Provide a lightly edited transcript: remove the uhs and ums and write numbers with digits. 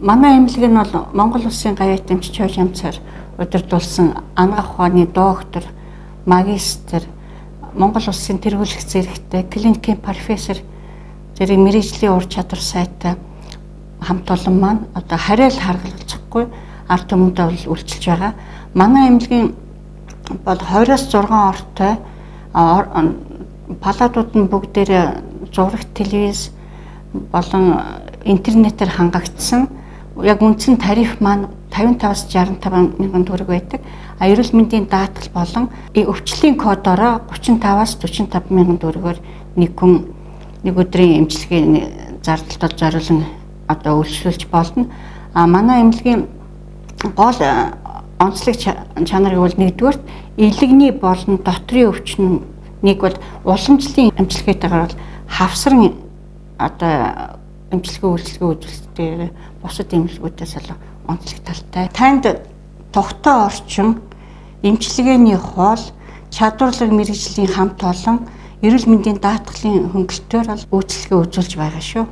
Манай эмнэлэг нь бол Монгол Улсын гавьяат эмч чойж амцаар удирдуулсан анагаах ухааны доктор, магистр, Монгол Улсын тэргүүлэх зэрэгтэй клиникийн профессор зэрэг мэргэжлийн ур чадвар сайтай хамт олон маань одоо харайл харгалзахгүй ард түмэндээ бол үйлчилж байгаа. Манай эмнэлгийн бол 20-6 ортой палатууд нь бүгдээрээ зураг, телевиз болон интернетээр хангагдсан. Яг үндсэн тариф маань 55-аас 65 мянган төгрөг байдаг. Эрүүл мэндийн даатгал болон өвчлөлийн кодороо 35-аас 45 мянган төгрөгөөр нэг хүн нэг өдрийн эмчилгээний зардалтад зориулан одоо үйлчлүүлж болно. Манай эмнэлгийн гол онцлог чанар гэвэл нэгдүгээр илэгний болон дотрийн өвчнийг бол уламжлалын эмчилгээтэйгээр бол хавсран одоо эмчилгээ үйлчлэгээ үзүүлэлтээр бусад эмнэлгүүдээс л онцлог талтай. Танд тогтоо орчин, эмчилгээний хоол, чадварлаг мэргэжлийн хамт олон эрүүл мэндийн даатгалын хөнгөлтөөр бол үйлчлэгээ үзүүлж байгаа шүү.